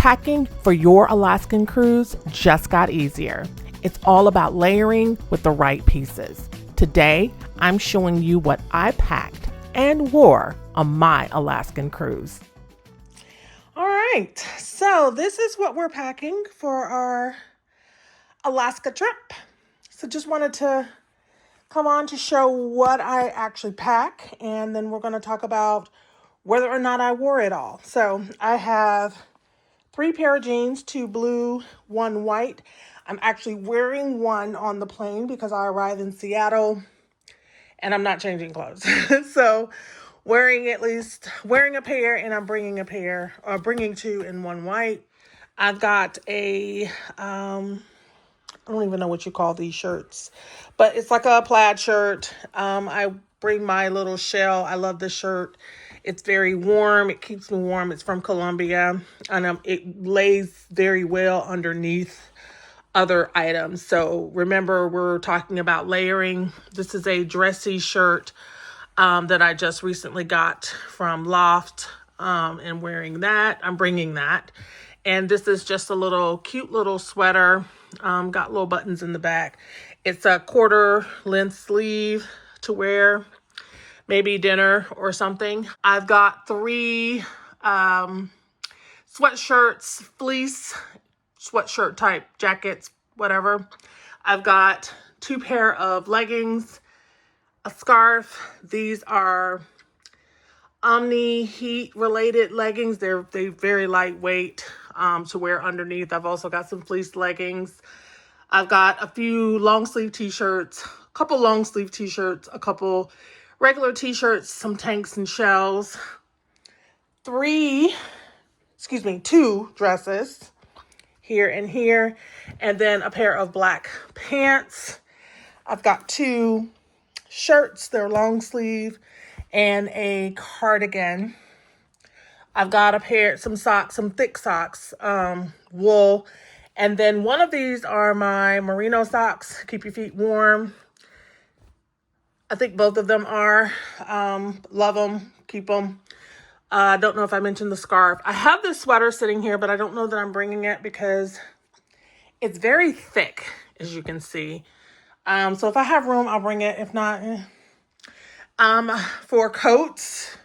Packing for your Alaskan cruise just got easier. It's all about layering with the right pieces. Today, I'm showing you what I packed and wore on my Alaskan cruise. All right, so this is what we're packing for our Alaska trip. So just wanted to come on to show what I actually pack, and then we're going to talk about whether or not I wore it all. So I have 3 pair of jeans, 2 blue, 1 white. I'm actually wearing one on the plane because I arrived in Seattle and I'm not changing clothes. So wearing a pair, and I'm bringing 2 in 1 white. I've got a, I don't even know what you call these shirts, but it's like a plaid shirt. I bring my little shell. I love this shirt. It's very warm. It keeps me warm. It's from Colombia, and it lays very well underneath other items. So remember, we're talking about layering. This is a dressy shirt that I just recently got from Loft, and wearing that. I'm bringing that. And this is just a cute little sweater. Got little buttons in the back. It's a quarter length sleeve to wear, maybe dinner or something. I've got 3 sweatshirts, fleece sweatshirt type jackets, whatever. I've got 2 pair of leggings, a scarf. These are Omni heat related leggings. They're very lightweight to wear underneath. I've also got some fleece leggings. I've got a few long sleeve t-shirts, a couple long sleeve t-shirts, a couple regular t-shirts, some tanks and shells, 2 dresses here and here, and then a pair of black pants. I've got 2 shirts, they're long sleeve, and a cardigan. I've got some thick socks, wool. And then one of these are my merino socks, keep your feet warm. I think both of them are. Love them, keep them. I don't know if I mentioned the scarf. I have this sweater sitting here, but I don't know that I'm bringing it because it's very thick, as you can see. So if I have room, I'll bring it. If not, for coats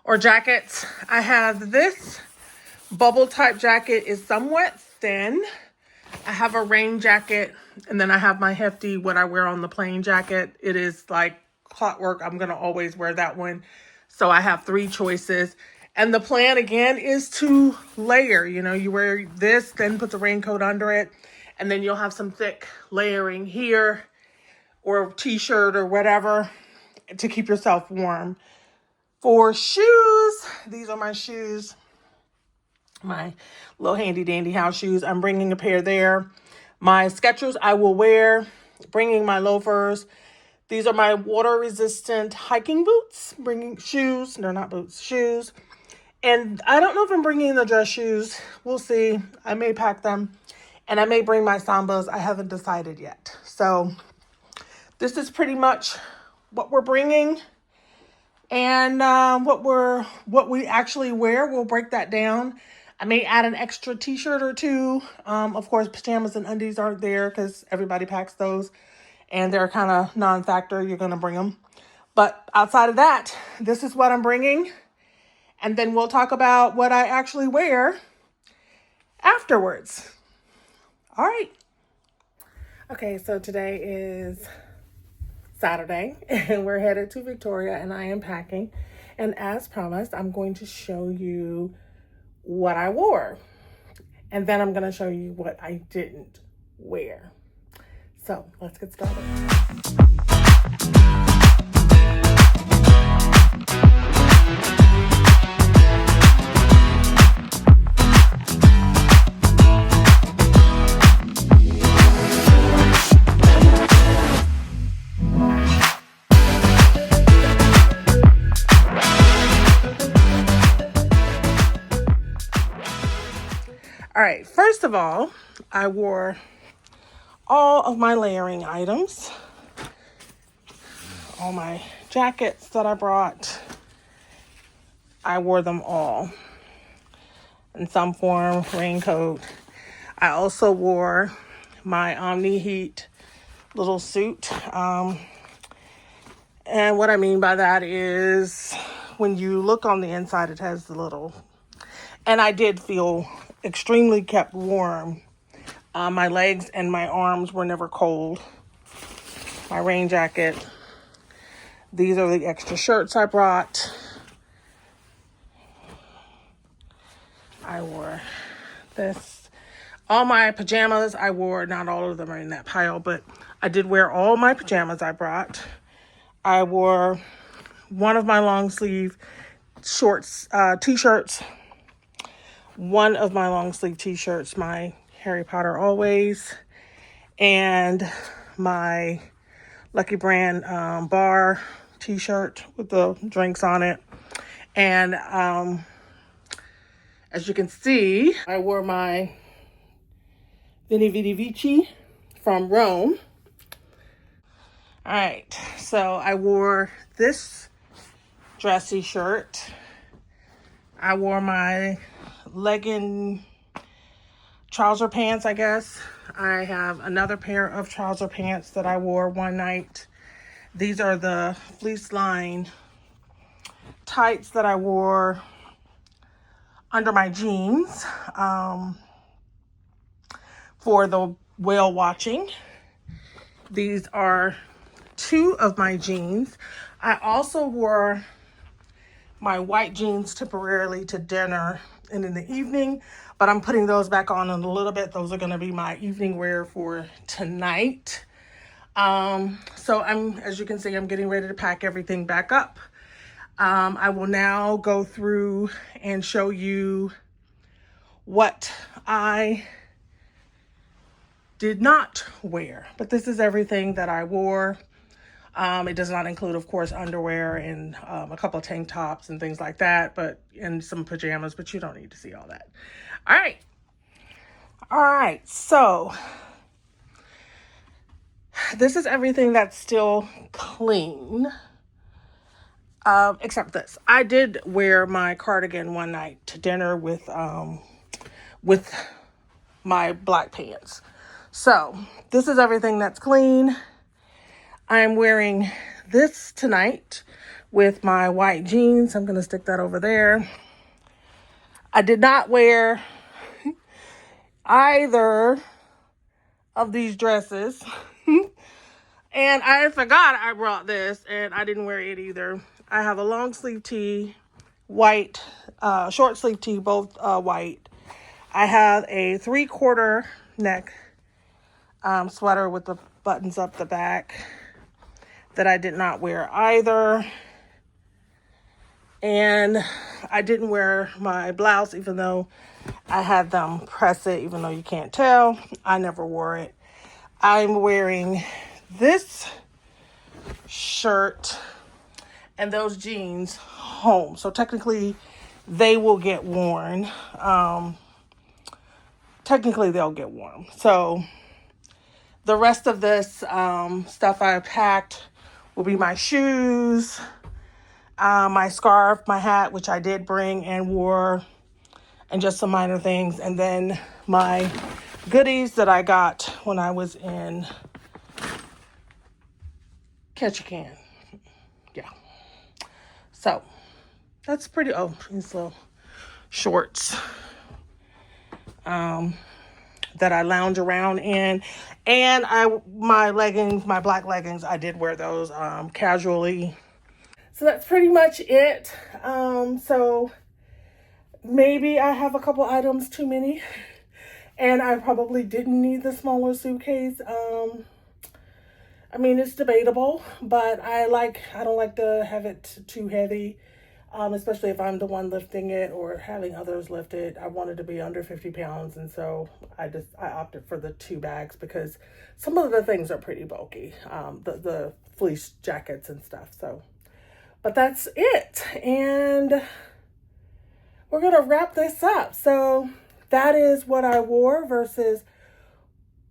or jackets, I have this bubble type jacket. Is somewhat thin. I have a rain jacket, and then I have my hefty, what I wear on the plane jacket. It is like clockwork. I'm going to always wear that one. So I have 3 choices. And the plan, again, is to layer. You know, you wear this, then put the raincoat under it, and then you'll have some thick layering here or t-shirt or whatever to keep yourself warm. For shoes, these are my shoes. My little handy dandy house shoes. I'm bringing a pair there. My Skechers I will wear. Bringing my loafers. These are my water resistant hiking boots. Bringing shoes. They're not boots, shoes. And I don't know if I'm bringing the dress shoes. We'll see. I may pack them. And I may bring my Sambas. I haven't decided yet. So this is pretty much what we're bringing. And what we actually wear. We'll break that down. I may add an extra t-shirt or 2. Of course, pajamas and undies aren't there because everybody packs those. And they're kind of non-factor. You're going to bring them. But outside of that, this is what I'm bringing. And then we'll talk about what I actually wear afterwards. All right. Okay, so today is Saturday. And we're headed to Victoria, and I am packing. And as promised, I'm going to show you what I wore, and then I'm going to show you what I didn't wear. So let's get started. All right, first of all, I wore all of my layering items, all my jackets that I brought. I wore them all. in some form, raincoat. I also wore my Omni Heat little suit. And what I mean by that is when you look on the inside, it has the little, and I did feel extremely kept warm. My legs and my arms were never cold. My rain jacket. These are the extra shirts I brought. I wore this. All my pajamas I wore, not all of them are in that pile, but I did wear all my pajamas I brought. I wore one of my long sleeve shorts, t-shirts, one of my long sleeve t-shirts, my Harry Potter Always, and my Lucky Brand bar t-shirt with the drinks on it. And as you can see, I wore my Veni Vidi Vici from Rome. All right, so I wore this dressy shirt. I wore my legging trouser pants, I guess. I have another pair of trouser pants that I wore one night. These are the fleece line tights that I wore under my jeans for the whale watching. These are two of my jeans. I also wore my white jeans temporarily to dinner and in the evening, but I'm putting those back on in a little bit. Those are going to be my evening wear for tonight. So as you can see, I'm getting ready to pack everything back up. I will now go through and show you what I did not wear, but this is everything that I wore. It does not include, of course, underwear and a couple of tank tops and things like that, and some pajamas, but you don't need to see all that. All right, so this is everything that's still clean, except this. I did wear my cardigan one night to dinner with my black pants. So this is everything that's clean. I'm wearing this tonight with my white jeans. I'm going to stick that over there. I did not wear either of these dresses. And I forgot I brought this and I didn't wear it either. I have a long sleeve tee, white, short sleeve tee, both white. I have a 3/4 neck sweater with the buttons up the back that I did not wear either. And I didn't wear my blouse, even though I had them press it, even though you can't tell. I never wore it. I'm wearing this shirt and those jeans home. So technically they will get worn. Technically they'll get worn. So the rest of this stuff I packed will be my shoes, my scarf, my hat, which I did bring and wore, and just some minor things. And then my goodies that I got when I was in Ketchikan. Yeah. So that's pretty, these little shorts that I lounge around in. And my leggings, my black leggings, I did wear those casually. So that's pretty much it. So maybe I have a couple items too many, and I probably didn't need the smaller suitcase. I mean, it's debatable, but I don't like to have it too heavy, especially if I'm the one lifting it or having others lift it. I wanted to be under 50 pounds, and so I opted for the 2 bags because some of the things are pretty bulky, the fleece jackets and stuff. So, but that's it, and we're gonna wrap this up. So that is what I wore versus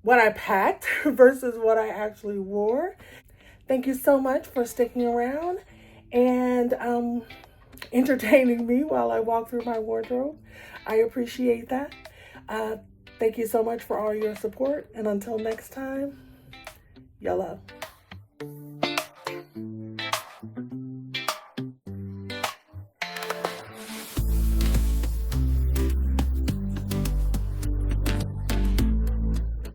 what I packed versus what I actually wore. Thank you so much for sticking around and entertaining me while I walk through my wardrobe. I appreciate that. Thank you so much for all your support. And until next time, Yolo.